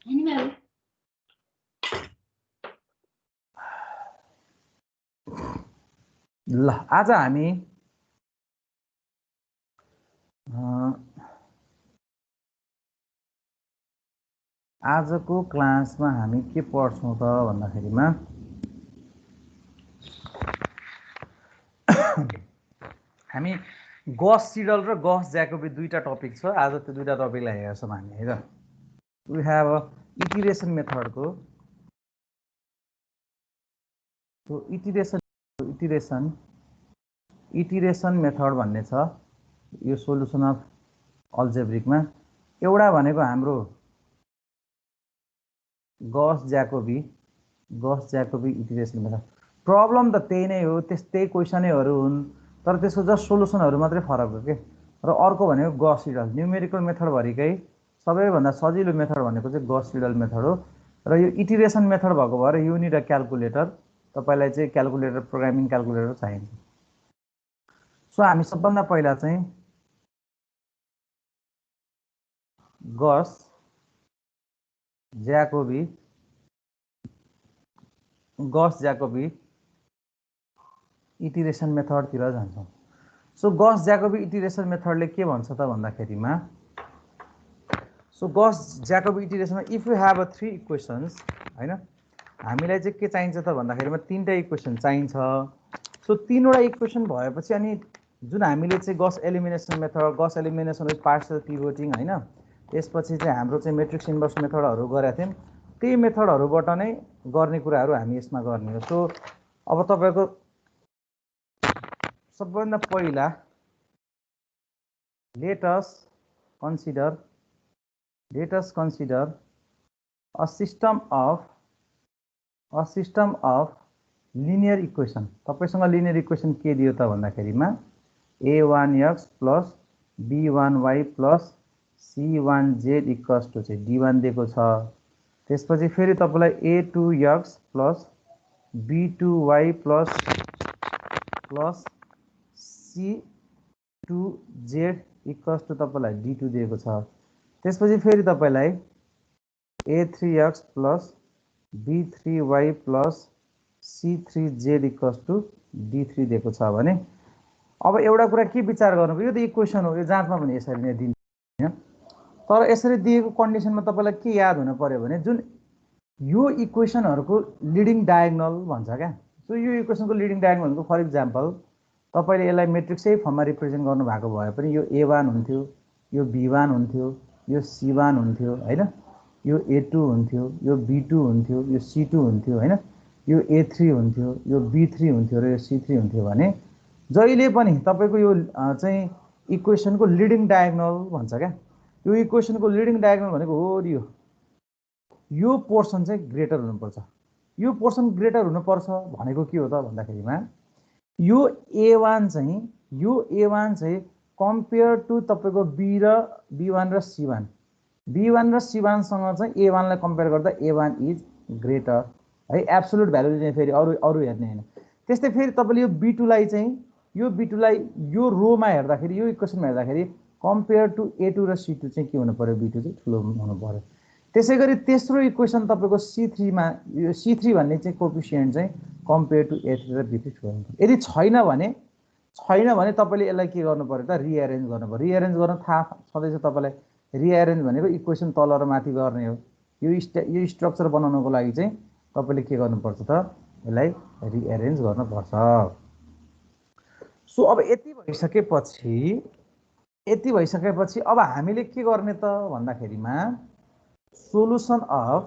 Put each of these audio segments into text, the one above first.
ल आज हामी आजको क्लासमा हामी के पढ्छौं त भन्दाखेरिमा हामी गॉस सिडल र गॉस ज्याकोबी दुईटा टपिक छ। आज त्यो दुईटा टपिकलाई हेर्छौं हामी है त। We have a iteration method को तो इटिरेसन मेथड भन्ने छ यो सोलुसन अफ अल्जेब्रिकमा। एउटा भनेको हाम्रो Gauss Jacobi iteration method. Problem त त्यही नै हो, त्यस्तै क्वेशनहरु हुन्, तर त्यसको जस्ट सोलुसनहरु मात्रै फरक हो के। र अर्को भनेको गॉस सिडल न्यूमेरिकल मेथड भरिकै सबैभन्दा सजिलो मेथड भनेको चाहिँ गॉस सिडल मेथड हो। र यो इटिरेसन मेथड भएको भएर यु निड अ क्याल्कुलेटर। तपाईलाई चाहिँ क्याल्कुलेटर, प्रोग्रामिङ क्याल्कुलेटर चाहिन्छ। सो हामी सबभन्दा पहिला चाहिँ गॉस ज्याकोबी इटिरेसन मेथड तिर जान्छौं। सो गॉस ज्याकोबी इटिरेसन मेथडले के भन्छ त भन्दाखेरिमा, सो गॉस ज्याकोबी इटिरेसनमा if you have a 3 equations हैन, हामीलाई चाहिँ के चाहिन्छ त भन्दाखेरिमा तीनटा इक्वेशन चाहिन्छ। सो तीनवटा इक्वेशन भएपछि अनि जुन हामीले चाहिँ गॉस एलिमिनेसन विथ पार्शियल पिभोटिङ हैन, त्यसपछि चाहिँ हाम्रो चाहिँ मैट्रिक्स इन्भर्स मेथडहरु गरेका थियौं। त्यही मेथडहरुबाट नै गर्ने कुराहरु हामी यसमा गर्ने हो। सो अब तपाईको सबभन्दा पहिला let us consider a system of linear equation। तपाईसँग लिनियर इक्वेशन के दियो त भन्दाखेरिमा a1x plus b1y plus c1z equals to चाहिँ d1 दिएको छ। त्यसपछि फेरि तपाईलाई a2x plus b2y plus c2z equals to तपाईलाई d2 दिएको छ। त्यसपछि फेरि तपाईलाई a3x plus b3y plus c3z equals to d3 दिएको छ भने अब एउटा कुरा के विचार गर्नुको, यो त इक्वेसन हो, यो जाँचमा पनि यसरी नै दिन्छ हैन। तर यसरी दिएको कन्डिसनमा तपाईलाई के याद हुन पर्यो भने जुन यो इक्वेसनहरुको लिडिङ डायगोनल भन्छ क्या। सो यो इक्वेसनको लिडिङ डायगोनल भनेको फर एक्जाम्पल तपाईले यसलाई मेट्रिक्सै फर्ममा रिप्रेजेन्ट गर्नु भएको भए पनि यो a1 हुन्थ्यो, यो b1 हुन्थ्यो, यो c1 हुन्थ्यो हैन, यो a2 हुन्थ्यो, यो b2 हुन्थ्यो, यो c2 हुन्थ्यो हैन, यो a3 हुन्थ्यो, यो b3 हुन्थ्यो र यो c3 हुन्थ्यो भने जहिले पनि तपाईको यो चाहिँ इक्वेसनको लिडिङ डायगोनल भन्छ क्या। यो इक्वेसनको लिडिङ डायगोनल भनेको हो यो पोर्सन चाहिँ ग्रेटर हुनुपर्छ। यो पोर्सन ग्रेटर हुनुपर्छ भनेको के हो त भन्दाखेरिमा यो a1 चाहिँ कम्पेयर टु तपाईको b1 र c1 सँग चाहिँ a1 लाई कम्पेयर गर्दा a1 इज ग्रेटर है। एब्सोल्युट भ्यालु चाहिँ फेरि अरु हेर्ने हैन। त्यस्तै फेरि तपाईले यो b2 लाई यो रोमा हेर्दाखेरि यो इक्वेसनमा हेर्दाखेरि कम्पेयर टु a2 र c2 चाहिँ के हुनु पर्यो, b2 चाहिँ ठुलो हुनु पर्यो। त्यसैगरी तेस्रो इक्वेसन तपाईको c3 मा यो c3 भन्ने चाहिँ कोएफिसिएन्ट चाहिँ कम्पेयर टु a3 र b3 ठुलो हुनु पर्यो। यदि छैन भने तपाईले यसलाई के गर्नु पर्यो त रिअरेन्ज गर्नु पर्यो। रिअरेन्ज गर्न थाहा छँदैछ तपाईलाई, रिअरेन्ज भनेको इक्वेसन तल र माथि गर्ने हो। यो स्ट्रक्चर बनाउनको लागि चाहिँ तपाईले के गर्नुपर्छ त यसलाई रिअरेन्ज गर्नुपर्छ। सो अब यति भइसकेपछि अब हामीले के गर्ने त भन्दाखेरिमा सोलुसन अफ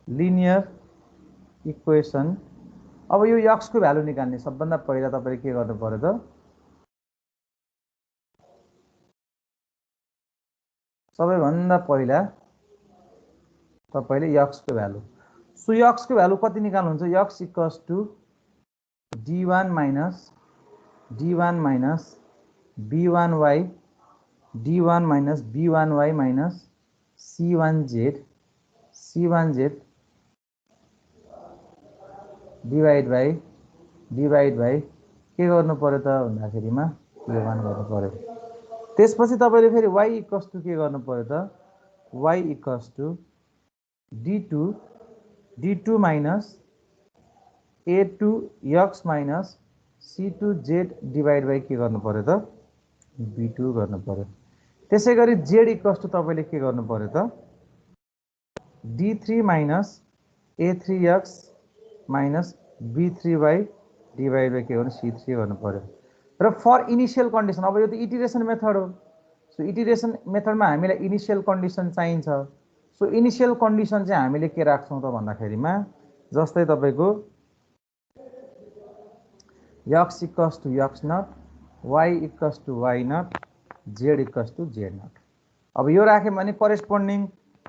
लिनियर इक्वेसन। अब यो x को भ्यालु निकाल्ने सबभन्दा पहिला तपाईले के गर्नु पर्यो त सबैभन्दा पहिला तपाईले x को भ्यालु, सो x को भ्यालु कति निकाल्नुहुन्छ, x equals to d1 minus b1y minus c1z divide by के गर्नु पर्यो त भन्दाखेरिमा y1 गर्नु पर्यो। त्यसपछि तपाईले फेरि y इक्वल्स टु के गर्नु पर्यो त y equals to d2 minus a2x minus c2z divide by के गर्नु पर्यो त b2 गर्नु पर्यो। त्यसैगरी z इक्वल्स टु तपाईले के गर्नु पर्यो त d3 minus a3x minus b3y divide by के गर्नु c3 गर्नु पर्यो। र फर इनिशियल कन्डिसन, अब यो त इटिरेसन मेथड हो। सो इटिरेसन मेथडमा हामीलाई इनिशियल कन्डिसन चाहिन्छ। सो इनिशियल कन्डिसन चाहिँ हामीले के राख्छौँ त भन्दाखेरिमा जस्तै तपाईको x equals to x naught, y equals to y naught, z equals to z naught. अब यो राख्यौँ भने करेस्पोन्डिङ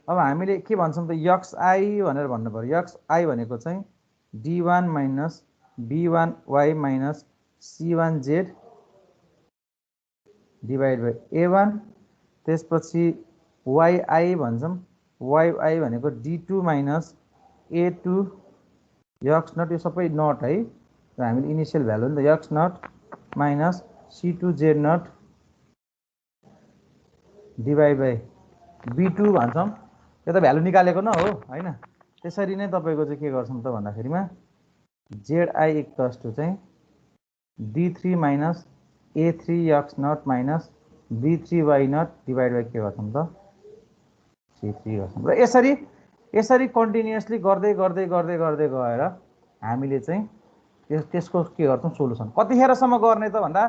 अब हामीले के भन्छौँ त xi भनेर भन्नु पर्यो। xi भनेको चाहिँ d1 minus b1y minus c1z divide by a1। त्यसपछि yi भन्छौँ, yi भनेको d2 minus a2 x not, यो सबै नट है, र हामीले इनिशियल भ्यालु नि त x naught minus c2z naught divide by b2 भन्छौँ। यो त भ्यालु निकालेको न हो हैन। त्यसरी नै तपाईको चाहिँ के गर्छौँ त भन्दाखेरिमा zi इक्वल्स टु चाहिँ d3 minus a3x naught minus b3y naught divide by के गर्छौँ त c3 गर्छौँ। र यसरी कन्टिन्युअसली गर्दै गर्दै गर्दै गर्दै गएर हामीले चाहिँ त्यसको के गर्छौँ सोलुसन। कतिखेरसम्म गर्ने त भन्दा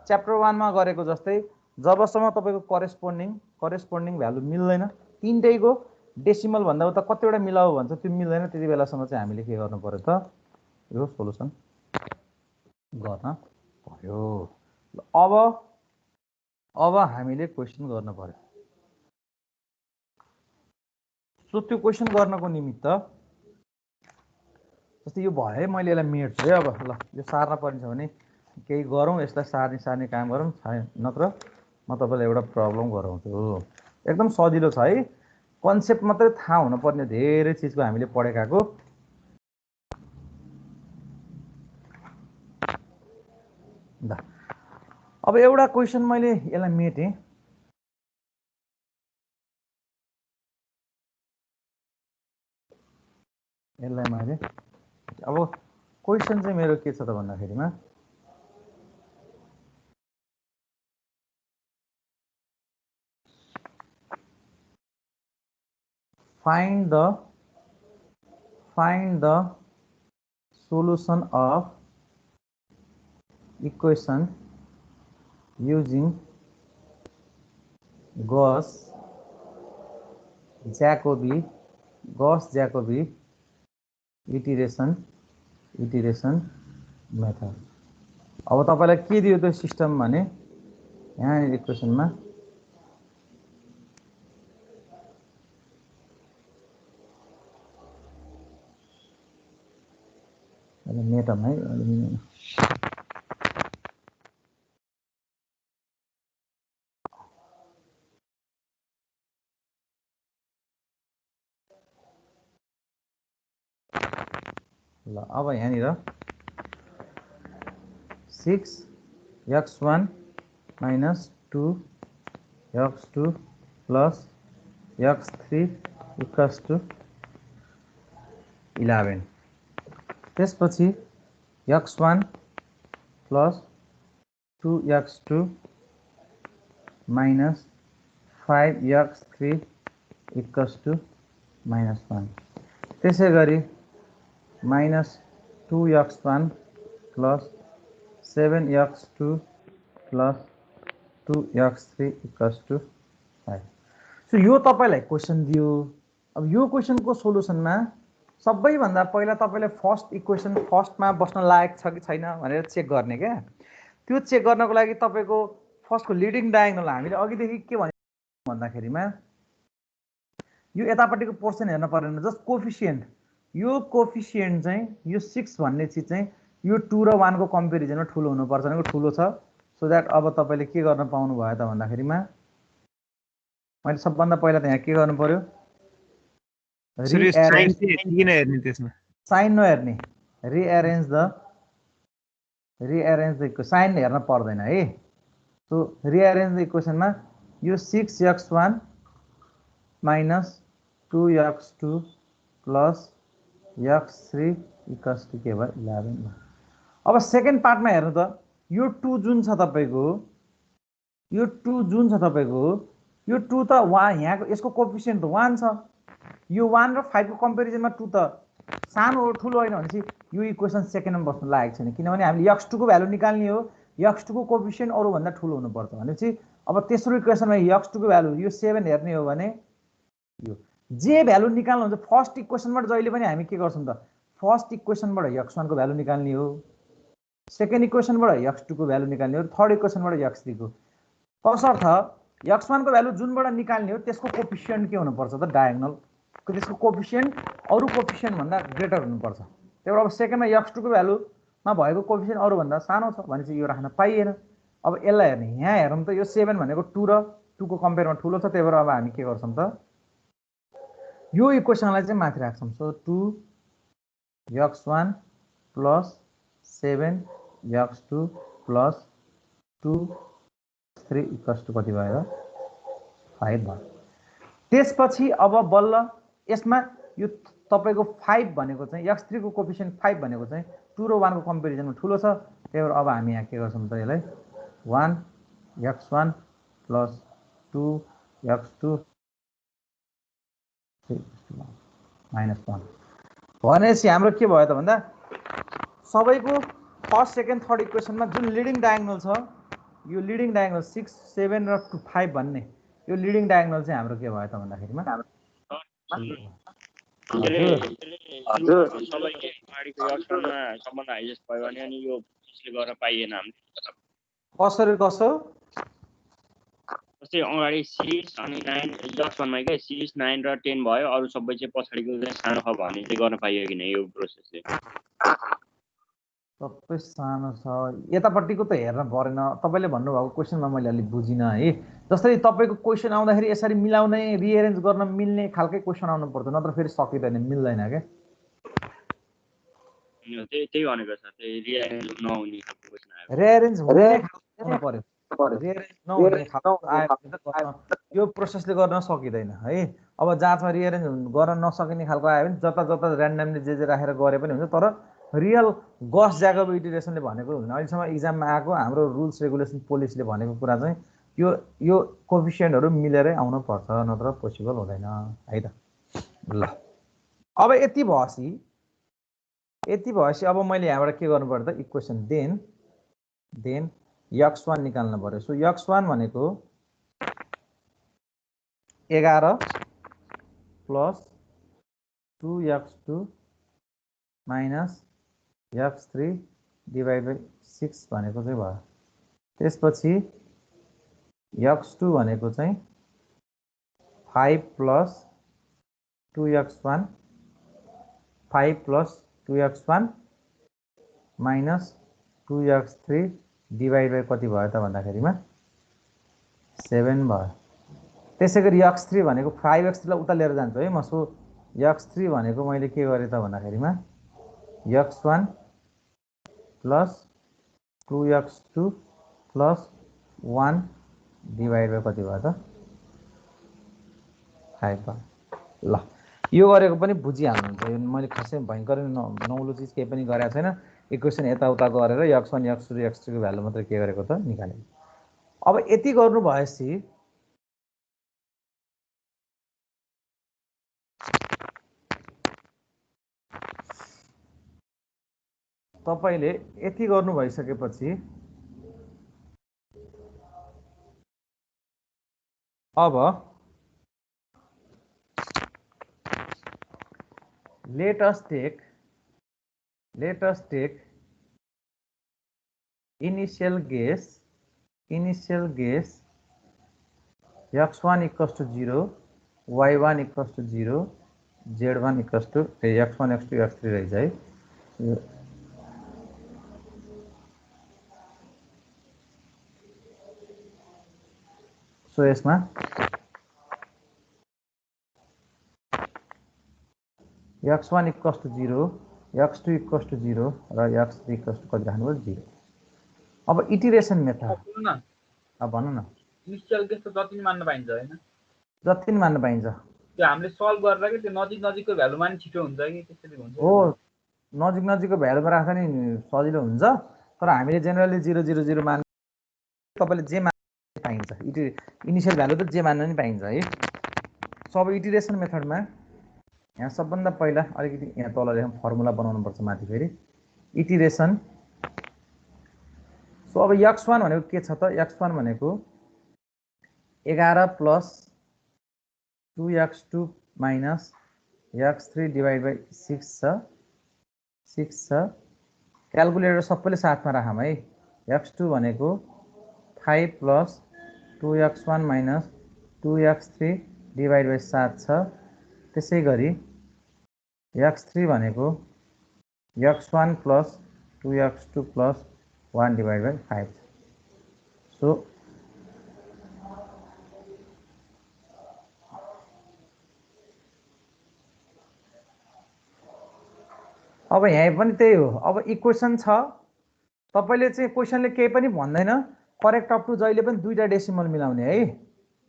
च्याप्टर 1 मा गरेको जस्तै जबसम्म तपाईको करेस्पोन्डिङ भ्यालु मिल्दैन, तीनटैको डेसिमल भन्दा उता कतिवटा मिलाऊ भन्छ त्यो मिल्दैन, त्यति बेलासम्म चाहिँ हामीले के गर्नु पर्यो त यो सोलुसन गर्न पर्यो। अब हामीले क्वेसन गर्न पर्यो। सो त्यो क्वेसन गर्नको निमित्त जस्तै यो भयो है, मैले यसलाई मेट्छु है। अब ल यो सार्न पर्ने छ भने केही गरौँ, यसलाई सार्ने काम गरौँ, नत्र म तपाईलाई एउटा प्रब्लम गराउँछु। एकदम सजिलो छ है, कन्सेप्ट मात्रै थाहा हुनुपर्ने, धेरै चिजको हामीले पढेकाको। ल अब एउटा क्वेसन मैले यसलाई मेटेँ। यसलाई मैले अब क्वेसन चाहिँ मेरो के छ त भन्दाखेरिमा find the solution of equation using Gauss-Jacobi iteration method। अब तपाईलाई के दियो त्यो सिस्टम भने यहाँ इक्वेसनमा मेटम है, ल अब यहाँनिर 6x1 minus 2x2 plus x3 equals to 11। त्यसपछि x1 plus 2x2 minus 5x3 equals to -1। त्यसै गरी minus 2x1 plus 7x2 plus 2x3 equals to 5। So यो तपाईलाई क्वेसन दियो। अब यो क्वेसनको सोलुसनमा सबैभन्दा पहिला तपाईले फर्स्ट इक्वेसन फर्स्टमा बस्न लायक छ कि छैन भनेर चेक गर्ने क्या। त्यो चेक गर्नको लागि तपाईको फर्स्टको लिडिङ डायगोनल हामीले अघिदेखि के भन्दाखेरिमा यो यतापट्टिको पोर्सन हेर्न पर्दैन, जस्ट कोफिसिएन्ट। यो कोफिसिएन्ट चाहिँ यो 6 भन्ने चिज चाहिँ यो 2 र 1 को कम्पेरिजनमा ठुलो हुनुपर्छ भनेको ठुलो छ। सो द्याट अब तपाईले के गर्न पाउनु भयो त भन्दाखेरिमा मैले सबभन्दा पहिला त यहाँ के गर्नु पर्यो, साइन नहेर्ने, rearrange the rearrange the equation sign हेर्न पर्दैन है। सो रिएरेन्ज द इक्वेसनमा यो 6x1 minus 2x2 plus x3 equals to के भयो 11। अब सेकेन्ड पार्टमा हेर्नु त यो 2 जुन छ तपाईको यो 2 जुन छ तपाईको यो 2 त यहाँको यसको कोएफिसिएन्ट त 1 छ। यो 1 र 5 को कम्पेरिजनमा 2 त सानो हो ठुलो होइन भनेपछि यो इक्वेसन सेकेन्डमा बस्न लागेको छैन, किनभने हामीले x2 को भ्यालु निकाल्ने हो। x2 को कोएफिसिएन्ट अरु भन्दा ठुलो हुनुपर्छ भनेपछि अब तेस्रो इक्वेसनमा x2 को भ्यालु यो 7 हेर्ने हो भने यो जे भ्यालु निकाल्नु हुन्छ फर्स्ट इक्वेसनबाट जहिले पनि हामी के गर्छौं त फर्स्ट इक्वेसनबाट x1 को भ्यालु निकाल्ने हो, सेकेन्ड इक्वेसनबाट x2 को भ्यालु निकाल्ने हो, थर्ड इक्वेसनबाट x3 को। तसर्थ x1 को भ्यालु जुनबाट निकाल्ने हो त्यसको कोएफिसिएन्ट के हुनुपर्छ त डायगोनल त्यसको कोएफिसिएन्ट अरु कोएफिसिएन्ट भन्दा ग्रेटर हुनुपर्छ। त्यही भएर अब सेकेन्डमा x2 को भ्यालुमा भएको कोएफिसिएन्ट अरु भन्दा सानो छ भनेपछि यो राख्न पाइएन। अब यसलाई हेर्ने यहाँ हेरौँ त यो 7 भनेको 2 र 2 को कम्पेयरमा ठुलो छ, त्यही भएर अब हामी के गर्छौं त यो इक्वेसनलाई चाहिँ माथि राख्छौं। So 2x1 plus 7x2 plus 2x3 equals to कति भयो 5 भयो। त्यसपछि अब बल्ल यसमा यो तपाईको 5 भनेको चाहिँ x3 को कोएफिसिएन्ट 5 भनेको चाहिँ 2 र 1 को कम्पेरिजनमा ठुलो छ, त्यही भएर अब हामी यहाँ के गर्छौं त यसलाई 1x1 प्लस 2x2 माइनस 1 भनेपछि हाम्रो के भयो त भन्दा सबैको फर्स्ट सेकेन्ड थर्ड इक्वेसनमा जुन लिडिङ डायगोनल छ यो लिडिङ डायगोनल 6 7 र 5 भन्ने यो लिडिङ डायगोनल चाहिँ हाम्रो के भयो त भन्दाखेरिमा हजुर सबैको अगाडिको एक्सनमा सबभन्दा हाइएस्ट भयो भने अनि यो यसले गर्न पाइएन हामीले कसरी कसो जस्तै अगाडि 6 अनि 9 एक्सनमा के 6 9 र 10 भयो अरु सबै चाहिँ पछाडीको चाहिँ सानो छ भने चाहिँ गर्न पाइयो किन यो प्रोसेसले सबै सानो छ यतापट्टिको त हेर्न परेन। तपाईले भन्नुभएको क्वेशनमा मैले अलि बुझिन है। जस्तै तपाईको क्वेशन आउँदाखेरि यसरी मिलाउने रिएरेन्ज गर्न मिल्ने खालकै क्वेशन आउनु पर्छ, नत्र फेरि सकिदैन मिल्दैन के। त्यही भनेको छ त्यही रिएरेन्ज नहुने खालको क्वेशन आयो। रिएरेन्ज हुने खालको पर्यो, रिएरेन्ज नहुने खालको आयो भने त यो प्रोसेसले गर्न सकिदैन है। अब जहाँ रिएरेन्ज गर्न नसकिने खालको आयो भने जता जता र्यान्डमली जे राखेर गरे पनि हुन्छ, तर रियल गस ज्याकोब इटरेसनले भनेको हुँदैन। अहिलेसम्म इक्जाममा आएको हाम्रो रुल्स रेगुलेसन पोलिसले भनेको कुरा चाहिँ यो कोएफिसिएन्टहरु मिलेरै आउनु पर्छ, नत्र पोसिबल हुँदैन है त। ल अब यति भएपछि अब मैले यहाँबाट के गर्नु पर्छ त इक्वेसन देन x1 निकाल्नु पर्यो। सो x1 भनेको 11 plus 2x2 minus x3 divide by 6 भनेको चाहिँ भयो। त्यसपछि x2 भनेको चाहिँ 5 plus 2x1 5 plus 2x1 minus 2x3 divide by कति भयो त भन्दाखेरिमा 7 भयो। त्यसैगरी x3 भनेको 5x3 लाई उता लिएर जान्छु है म। सो x3 भनेको मैले के गरे त भन्दाखेरिमा x1 plus 2x2 plus 1 divide by कति भयो त 5 भयो। ल यो गरेको पनि बुझिहाल्नुहुन्छ, यो मैले खासै भयंकर नौलो चीज केही पनि गरेको छैन। इक्वेसन यताउता गरेर x1 x2 x3 को भ्यालु मात्र के गरेको त निकालेको। अब यति गर्नु भएपछि तपाईले यति गर्नु भइसकेपछि अब let us take initial guess x1 equals to 0, y1 equals to 0, z1 equals to x1 x2 x3 रह जाए। सो यसमा x1 equals to 0, x2 equals to 0 र x3 equals to कति राख्नु पर्छ 0। अब इटिरेसन मेथड सुन्नु न भन्नु न इनिसियल केस त जति नि मान्न पाइन्छ हैन जति नि मान्न पाइन्छ त्यो हामीले सल्भ गरेर के त्यो नजिक नजिकको भ्यालुमा नि छिटो हुन्छ कि त्यसरी हुन्छ हो नजिक नजिकको भ्यालुमा राख्दा नि सजिलो हुन्छ तर हामीले जेनरली 000 मान तपाईले जे मान्न पाइन्छ इनिसियल भ्यालु त जे मान्न नि पाइन्छ है सब इटिरेसन मेथडमा यहाँ सबभन्दा पहिला अलिकति यहाँ तल लेखौँ फर्मुला बनाउनु पर्छ माथि फेरि इटिरेसन सो अब x1 भनेको के छ त x1 भनेको 11 plus 2x2 minus x3 divide by 6 छ क्याल्कुलेटर सबैले साथमा राखौँ है x2 भनेको 5 plus 2x1 minus 2x3 divide by 7 छ त्यसै गरी x3 भनेको x1 plus 2x2 plus 1 divide by 5 so अब यहाँ पनि त्यही हो अब इक्वेसन छ तपाईले चाहिँ क्वेसनले केही पनि भन्दैन करेक्ट अप टु जहिले पनि दुईटा डेसिमल मिलाउने है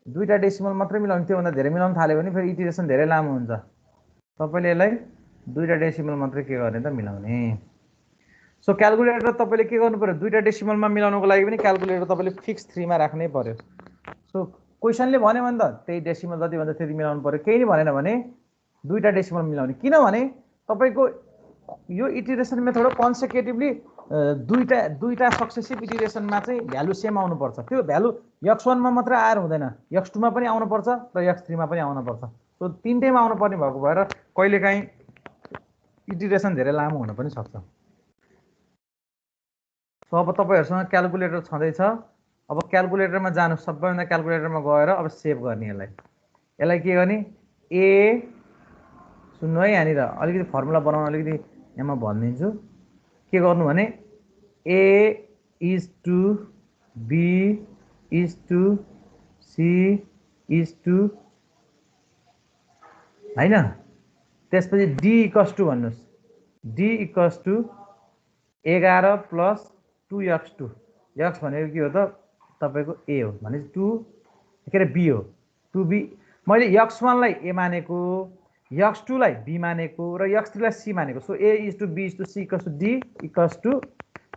दुईटा डेसिमल मात्रै मिलाउने त्योभन्दा धेरै मिलाउन थाल्यो भने फेरि इटिरेसन धेरै लामो हुन्छ तपाईले यसलाई दुईटा डेसिमल मात्रै के गर्ने त मिलाउने सो क्याल्कुलेटर तपाईले के गर्नु पर्यो दुईटा डेसिमलमा मिलाउनको लागि पनि क्याल्कुलेटर तपाईले फिक्स 3 मा राख्नै पर्यो सो क्वेसनले भन्यो भने त त्यही डेसिमल जति भन्छ त्यति मिलाउनु पर्यो केही नि भनेन भने दुईटा डेसिमल मिलाउने किनभने तपाईको यो इटिरेसन मेथड कन्सेक्युटिभली दुईटा सक्सेसिभ इटिरेसनमा चाहिँ भ्यालु सेम आउनु पर्छ त्यो भ्यालु x1 मा मात्र आएर हुँदैन x2 मा पनि आउनु पर्छ र x3 मा पनि आउनु पर्छ सो तीनटैमा आउनु पर्ने भएको भएर कहिलेकाहीँ इटिरेसन धेरै लामो हुन पनि सक्छ सो अब तपाईहरुसँग क्याल्कुलेटर छँदैछ अब क्याल्कुलेटरमा जानु सबैभन्दा क्याल्कुलेटरमा गएर अब सेभ गर्ने यसलाई के गर्ने a सुन्नु है यहाँनिर अलिकति फर्मुला बनाउन अलिकति यहाँ म भनिदिन्छु के गर्नु भने a is to b is to c is to हैन त्यसपछि d इक्वल्स टु भन्नुस् d equals to 11 plus 2x2 x भनेको के हो त तपाईको a हो भने 2 के रे b हो 2b मैले x1 लाई a मानेको x2 लाई b मानेको र x3 लाई c मानेको so a is to b is to c equals to d equals to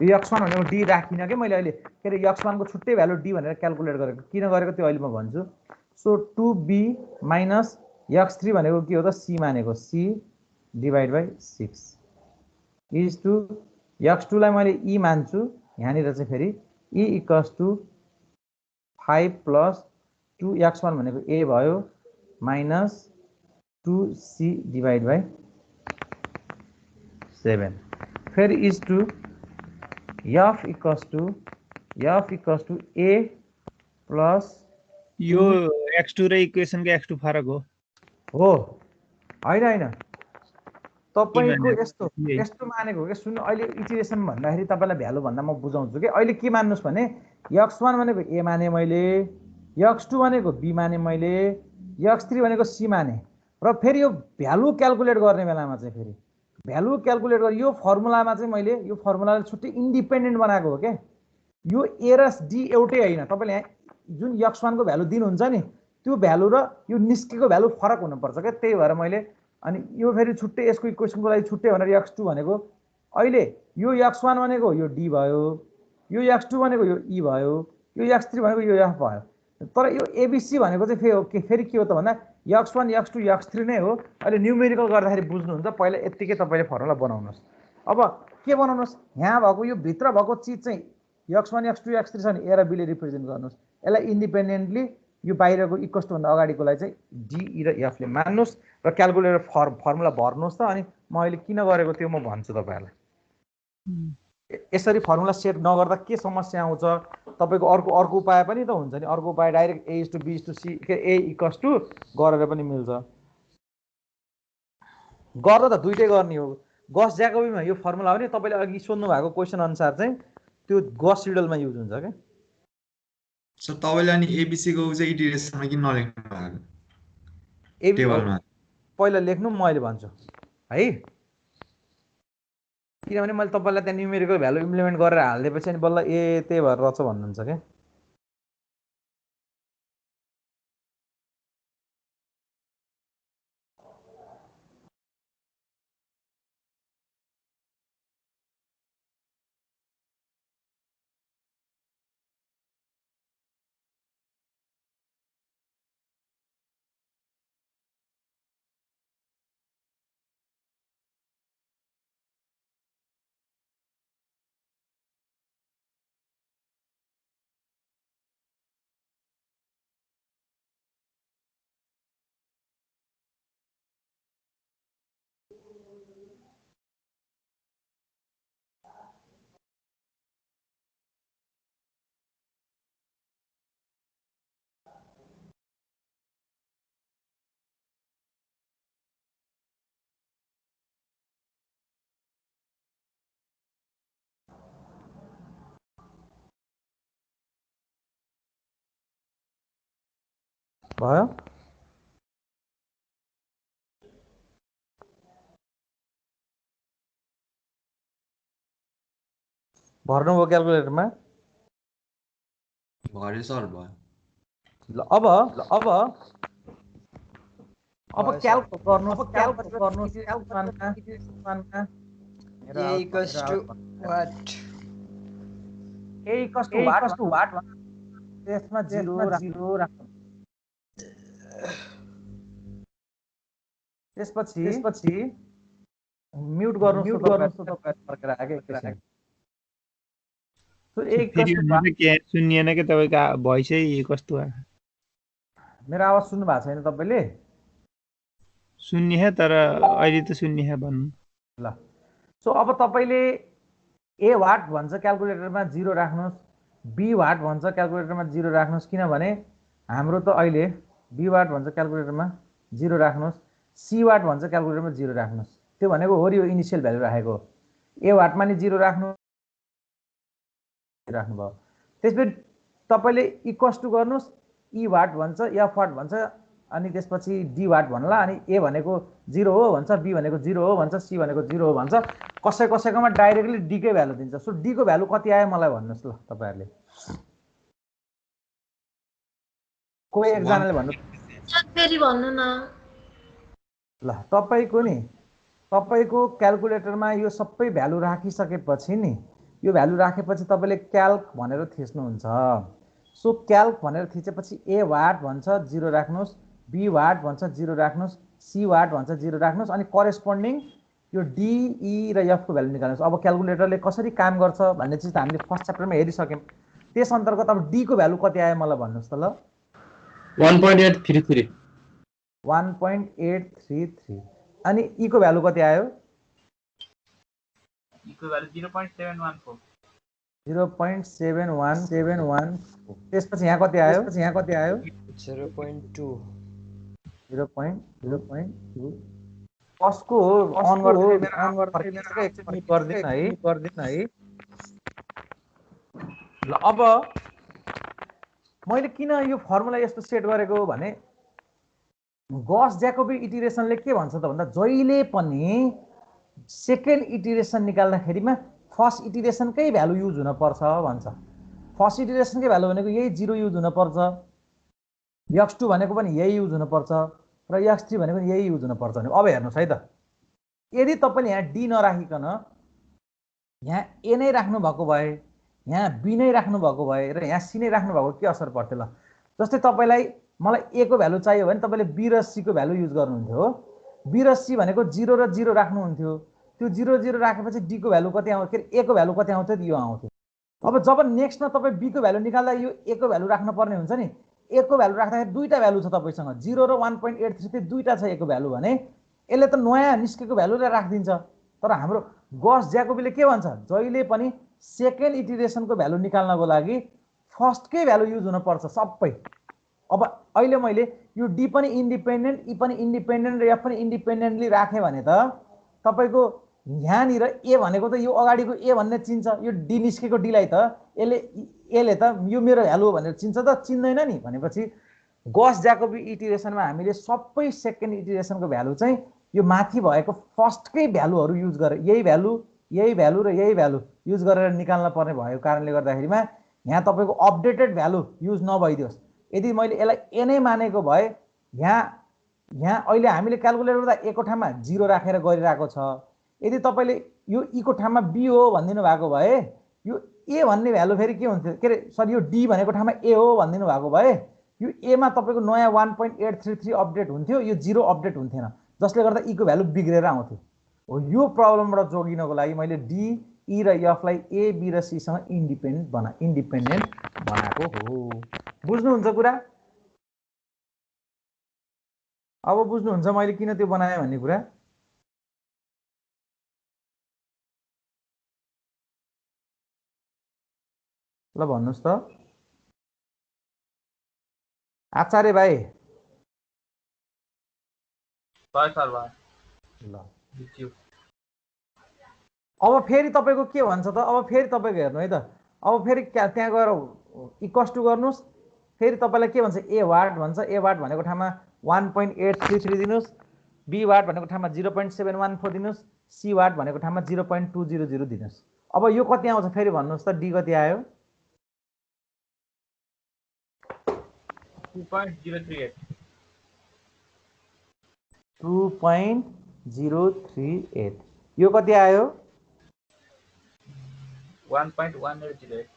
x1 भनेको d राखिन के मैले अहिले के रे x1 को छुट्टै भ्यालु d भनेर क्याल्कुलेट गरेको किन गरेको त्यो अहिले म भन्छु सो 2b माइनस x3 भनेको के हो त c मानेको c divide by 6 is to x2 लाई मैले e मान्छु यहाँनिर चाहिँ फेरि e equals to 5 plus 2x1 भनेको a भयो माइनस 2c डिवाइड बाइ 7 फेरि is to f equals to a plus यो x2 र इक्वेसनको x2 फरक हो हैन तपाईको यस्तो मानेको के सुन्नु अहिले इटिरेसन भन्दाखेरि तपाईलाई भ्यालु भन्दा म बुझाउँछु के अहिले के मान्नुस् भने x1 भनेको a माने मैले x2 भनेको b माने मैले x3 भनेको c माने र फेरि यो भ्यालु क्याल्कुलेट गर्ने बेलामा चाहिँ फेरि भ्यालु क्याल्कुलेट गर्ने यो फर्मुलामा चाहिँ मैले यो फर्मुलाले छुट्टै इन्डिपेन्डेन्ट बनाएको हो के यो a र d एउटै हैन तपाईले जुन x1 को भ्यालु दिनुहुन्छ नि त्यो भ्यालु र यो निस्केको भ्यालु फरक हुनुपर्छ के त्यही भएर मैले अनि यो फेरि छुट्टै यसको इक्वेसनको लागि छुट्टै भनेर x2 भनेको अहिले यो x1 भनेको यो d भयो यो x2 भनेको यो e भयो यो x3 भनेको यो f भयो तर यो abc भनेको चाहिँ फेरि के हो त भन्दा x1 x2 x3 नै हो अहिले न्युमेरिकल गर्दाखेरि बुझ्नुहुन्छ पहिला यतिकै तपाईले फर्मुला बनाउनुस् अब के बनाउनुस् यहाँ भएको यो भित्र भएको चीज चाहिँ x1 x2 x3 छ नि a र b ले रिप्रेजेन्ट गर्नुस् यसलाई इन्डिपेन्डेन्टली यो बाहिरको इक्वल्स टु भन्दा अगाडिकोलाई चाहिँ d र f ले मान्नुस् र क्याल्कुलेटर फर्मुला भर्नुस् त अनि म अहिले किन गरेको त्यो म भन्छु तपाईहरुलाई यसरी फर्मुला सेट नगर्दा के समस्या आउँछ तपाईको अर्को उपाय पनि त हुन्छ नि अर्को उपाय direct a is to b is to c के a इक्वल्स टु गरेर पनि मिल्छ गर्दा त दुईटै गर्ने हो गस ज्याकोबीमा यो फर्मुला हो नि तपाईले अघि सोध्नु भएको क्वेशन अनुसार चाहिँ त्यो गस सिडलमा युज हुन्छ के सो तपाईले अनि एबीसी को चाहिँ इटिरेसनमा किन नलेख्नु भएको टेबलमा पहिला लेख्नु म अहिले भन्छु है किनभने मैले तपाईँलाई त्यहाँ न्युमेरिकल भ्यालु इम्प्लिमेन्ट गरेर हालिदिएपछि अनि बल्ल ए त्यही भएर रहेछ भन्नुहुन्छ क्या। भयो भर्नुभयो क्यालकुलेटरमा। भरे सर भयो। ल अब क्याल्क गर्नुहोस् A equals to what? A equals to what त्यसमा 0 राख्नु। त्यसपछि म्युट गर्नुहोस् फर्केर आगे एकैछिन। So A equals to what सुनिएन के तपाईँको भोइस कस्तो आयो? मेरो आवाज सुन्नु भएको छैन तपाईले? सुन्ने तर अहिले त सुन्ने भन्नु। ल सो अब तपाईले A वाट भन्छ क्यालकुलेटरमा 0 राख्नुहोस्, B वाट भन्छ क्यालकुलेटरमा 0 राख्नुहोस्, किनभने हाम्रो त अहिले B वाट भन्छ क्यालकुलेटरमा 0 राख्नुहोस्, C वाट भन्छ क्यालकुलेटरमा 0 राख्नुहोस्। त्यो भनेको हो यो इनिशियल भ्यालु राखेको। A वाटमा नि 0 राख्नुभयो। त्यसपछि तपाईले इक्वल्स टु गर्नुहोस्, E वाट भन्छ, F वाट भन्छ, अनि त्यसपछि D वाट भन्ला, अनि A भनेको 0 हो भन्छ, B भनेको 0 हो भन्छ, C भनेको 0 हो भन्छ। कसैकोमा डाइरेक्टली D कै भ्यालु दिन्छ। सो D को भ्यालु कति आयो मलाई भन्नुहोस् ल तपाईहरुले। कोही एकजनाले भन्नु फेरि भन्नु न। ल तपाईको क्यालकुलेटरमा यो सबै भ्यालु राखिसकेपछि नि, यो भ्यालु राखेपछि तपाईले क्याल्क भनेर थिच्नुहुन्छ। सो क्याल्क भनेर थिचेपछि A वाट भन्छ 0 राख्नुहोस्, B वाट भन्छ 0 राख्नुहोस्, C वाट भन्छ 0 राख्नुहोस्, अनि करेस्पोन्डिङ यो D, E र F को भ्यालु निकाल्नुहोस्। अब क्यालकुलेटरले कसरी काम गर्छ भन्ने चिज त हामीले फर्स्ट च्याप्टरमा हेरिसक्यौं। त्यस अन्तर्गत अब D को भ्यालु कति आयो मलाई भन्नुहोस् त ल। 1.833 1.833 अनि E को भ्यालु कति आयो? E को भ्यालु 0.714 0.71714। त्यसपछि यहाँ कति आयो? 0.2 0.2 कसको अन गर्दै एकचोटि गर्दिन है। ल अब मैले किन यो फर्मुला यस्तो सेट गरेको भने गॉस ज्याकोबी इटिरेसनले के भन्छ त भन्दा जहिले पनि second iteration निकाल्दाखेरिमा first इटिरेसनकै value use हुन पर्छ भन्छ। फर्स्ट इटिरेसनकै भ्यालु भनेको यही 0 युज हुन पर्छ, x2 भनेको पनि यही युज हुन पर्छ र x3 भनेको पनि यही युज हुन पर्छ भने अब हेर्नुस् है त, यदि तपाईले यहाँ D नराखिकन यहाँ A नै राख्नु भएको भए, यहाँ B नै राख्नु भएको भए र यहाँ C नै राख्नु भएको के असर पर्थ्यो ल। जस्तै तपाईलाई मलाई A को भ्यालु चाहियो भने तपाईले B र C को भ्यालु युज गर्नुहुन्थ्यो। B र C भनेको 0 र 0 राख्नुहुन्थ्यो। त्यो 0 0 राखेपछि D को भ्यालु कति आउँथ्यो, A को भ्यालु कति आउँथ्यो, यो आउँथ्यो। अब जब नेक्स्टमा तपाई B को भ्यालु निकाल्दा यो A को भ्यालु राख्न पर्ने हुन्छ नि। A को भ्यालु राख्दाखेरि दुईटा भ्यालु छ तपाईसँग, 0 र 1.83 त्यो दुईटा छ A को भ्यालु भने यसले त नयाँ निस्केको भ्यालुले राखिदिन्छ। तर हाम्रो गॉस ज्याकोबीले के भन्छ, जहिले पनि सेकेन्ड इटिरेसनको भ्यालु निकाल्नको लागि फर्स्टकै भ्यालु युज हुन पर्छ सबै। अब अहिले मैले यो D पनि इन्डिपेन्डेन्ट, E पनि इन्डिपेन्डेन्ट र F पनि इन्डिपेन्डेन्टली राखे भने त तपाईको यहाँनिर A भनेको त यो अगाडिको A भन्ने चिन्छ, यो D निस्केको D लाई त यसले त यो मेरो भ्यालु हो भनेर चिन्छ त, चिन्दैन नि। भनेपछि गॉस ज्याकोबी इटिरेसनमा हामीले सबै सेकेन्ड इटिरेसनको भ्यालु चाहिँ यो माथि भएको फर्स्टकै भ्यालुहरु युज गरे, यही भ्यालु यही भ्यालु र यही भ्यालु युज गरेर निकाल्न पर्ने भएको कारणले गर्दाखेरिमा यहाँ तपाईको अपडेटेड भ्यालु युज नभइदियोस्। यदि मैले यसलाई ए नै मानेको भए यहाँ अहिले हामीले क्याल्कुलेट गर्दा ए को ठाउँमा 0 राखेर गरिरहेको छ। यदि तपाईले यो ई को ठाउँमा बी हो भनिदिनु भएको भए यो ए भन्ने भ्यालु फेरि के हुन्थ्यो, के अरे सरी यो डी भनेको ठाउँमा ए हो भनिदिनु भएको भए यो ए मा तपाईको नयाँ 1.833 अपडेट हुन्थ्यो, यो 0 अपडेट हुन्थेन, जसले गर्दा ई को भ्यालु बिग्रेर आउँथ्यो। हो यो प्रब्लमबाट जोगिनको लागि मैले डी ई र एफ लाई ए बी र सी सँग इन्डिपेन्डेन्ट बनाएको हो। बुझ्नुहुन्छ कुरा? अब बुझ्नुहुन्छ मैले किन त्यो बनाएँ भन्ने कुरा? ल भन्नुस् त आचार्य भाइ। ल अब फेरि तपाईको के भन्छ त, अब फेरि तपाईको हेर्नु है त, अब फेरि त्यहाँ गएर इक्वल्स टु गर्नुस्। फेरि तपाईलाई के भन्छ, ए वाट भन्छ। ए वाट भनेको ठाउँमा 1.833 दिनुस्, बी वाट भनेको ठाउँमा 0.714 दिनुस्, सी वाट भनेको ठाउँमा 0.200 दिनुस्। अब यो कति आउँछ फेरि भन्नुस् त, डी कति आयो? 2.038। यो कति आयो? 1.1808।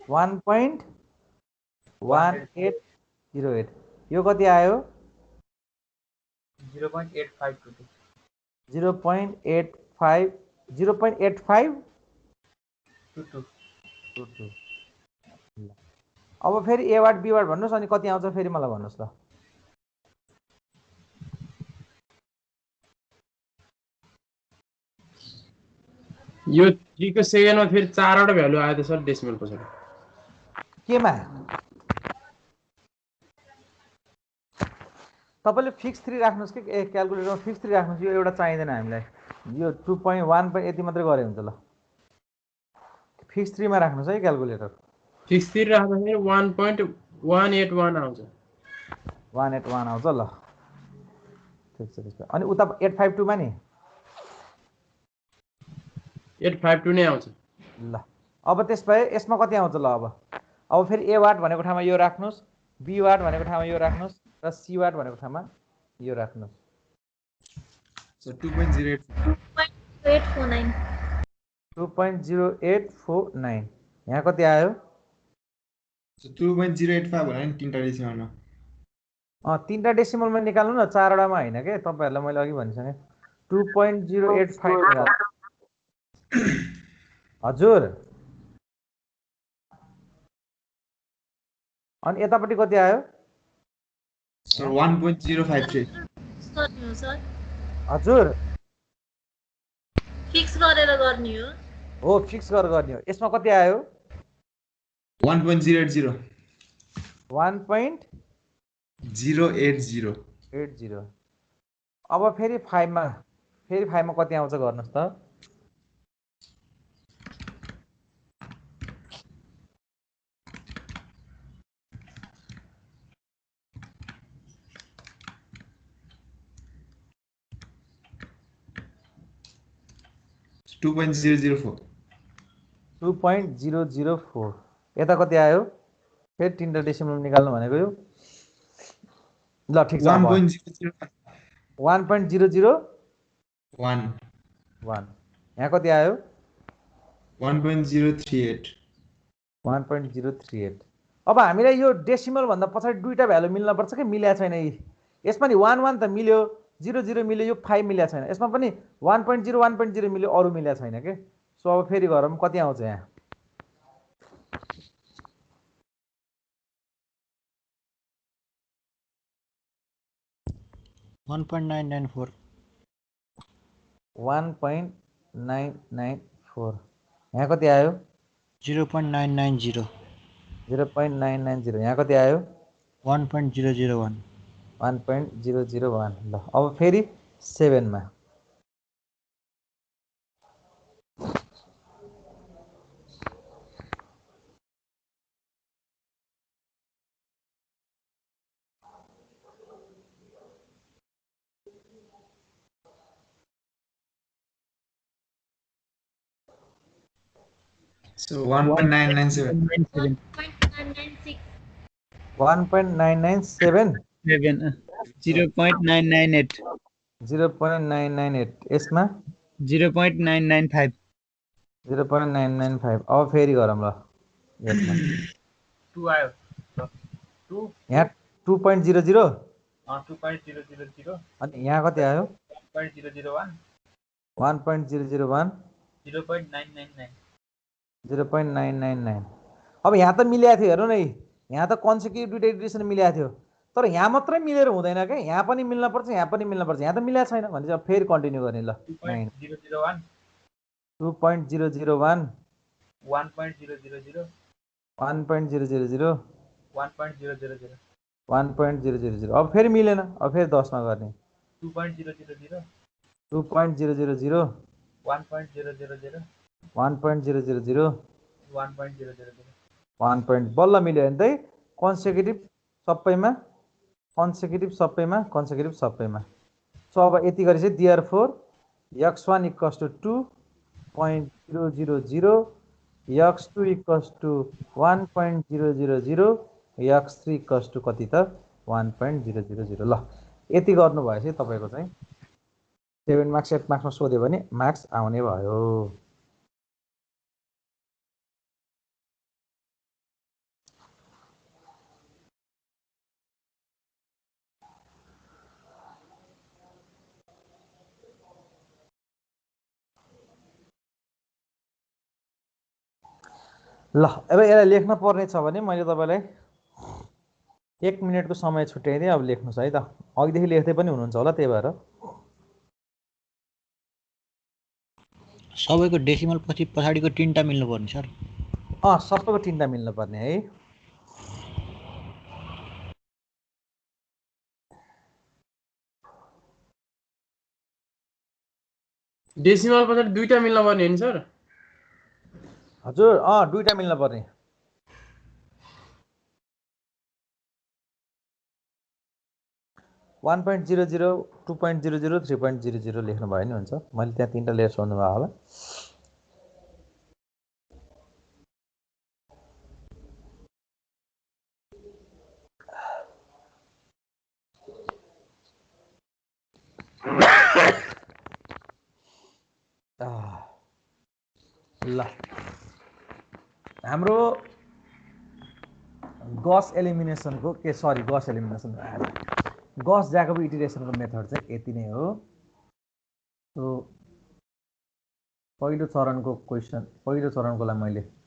1.1808। यो कति आयो? 0.8522। 0.8522। अब फेरि ए वाट बी वाट भन्नुस् अनि कति आउँछ फेरि मलाई भन्नुस् ल। यो 3 को सेकेन्डमा फेरि 4 वटा भ्यालु आयो त सर डेसिमल पछाडि। केमा? तपाईले फिक्स 3 राख्नुस् कि क्याल्कुलेटरमा फिक्स 3 राख्नुस्। यो एउटा चाहिँदैन हामीलाई, यो 2.1 यति मात्रै गरे हुन्छ। ल फिक्स 3 मा राख्नुस् है क्याल्कुलेटर। फिक्स 3 राख्दाखेरि 1.181 आउँछ। 181 आउँछ। ल ठिक छ ठिक छ। अनि उता 852 मा नि 852 नै आउँछ। ल अब त्यसभए यसमा कति आउँछ? ल अब फेरि ए वाट भनेको ठाउँमा यो राख्नुस्, बी वाट भनेको ठाउँमा यो राख्नुस् र सी वाट भनेको ठाउँमा यो राख्नुस्। So 2.0849। 2.0849। यहाँ कति आयो? 2.085 होला नि तीनटा डेसिमलमा। तीनटा डेसिमलमा निकाल्नु न, 4 वटामा हैन के। तपाईहरुलाई मैले अघि भनिसके 2.085 निकाल्नु। हजुर अनि यतापट्टि कति आयो? सर 1.053। हजुर फिक्स गरेर गर्ने हो। हो फिक्स गरेर गर्ने हो। यसमा कति आयो? 1.080। 1.080। अब फेरि 5 मा कति आउँछ गर्नुस् त। टू 2.004। यता कति आयो? फेरि तीनटा डेसिमल निकाल्नु भनेको यो। ल ठिक छ। 1.001। यहाँ कति आयो? 1.038। 1.038। अब हामीलाई यो डेसिमल भन्दा पछाडि दुईटा भ्यालु मिल्न पर्छ कि मिलेको छैन। यसमा नि 1 त मिल्यो, 0 मिल्यो, यो 5 मिलेको छैन। यसमा पनि 1.0 मिल्यो, अरु मिलेको छैन के। सो अब फेरि गरौँ कति आउँछ यहाँ। 1.994। 1.994। यहाँ कति आयो? 0.990। 0.990। यहाँ कति आयो? 1.001। 1.001। ल अब फेरि 7 मा So 1.997. 0.996. 1.997 0.998 0.998 यसमा 0.995 0.995 अब फेरि गरौँ ल यसमा 2 आयो ल 2 यहाँ 2.00 2.000 अनि यहाँ कति आयो 1.001 1.001 0.999 0.999 अब यहाँ त मिलेको थियो हेर्नु न यहाँ त कन्सेक्युटिभ दुईटा इटरेसन मिलेको थियो तर यहाँ मात्रै मिलेर हुँदैन क्या यहाँ पनि मिल्न पर्छ यहाँ पनि मिल्न पर्छ यहाँ त मिलेको छैन भने चाहिँ अब फेरि कन्टिन्यू गर्ने ल 2.001 2.001 1.000 1.000 1.000 1.000 अब फेरि मिलेन अब फेरि 10 मा गर्ने 2.000 2.000 1.000 1.000 1.000 1 point बल्ल मिल्यो भने चाहिँ कन्सेक्युटिभ सबैमा सो अब यति गरी चाहिँ therefore x1 equals to 2.000 x2 equals to 1.000 x3 equals to कति त 1.000 ल यति गर्नु भएपछि तपाईको चाहिँ 7 मार्क्स 8 मार्क्समा सोध्यो भने मार्क्स आउने भयो ल अब यसलाई लेख्न पर्ने छ भने मैले तपाईलाई 1 मिनेटको समय छुट्याइदिएँ अब लेख्नुस् है त अघिदेखि लेख्दै पनि हुनुहुन्छ होला त्यही भएर सबैको डेसिमल पछि पछाडिको तिनटा मिल्नु पर्ने सर सबैको तिनटा मिल्नु पर्ने है डेसिमल पछाडि दुईटा मिल्न पर्ने हैन सर हजुर दुईटा मिल्नु पर्ने 1.00 2.00 3.00 लेख्नु भयो नि हुन्छ मैले त्यहाँ तीनटा लेयर सोध्नु भयो होला ल हाम्रो गस एलिमिनेसनको गस ज्याकोब इटरेसनको मेथड चाहिँ यति नै हो सो पहिलो चरणको लागि मैले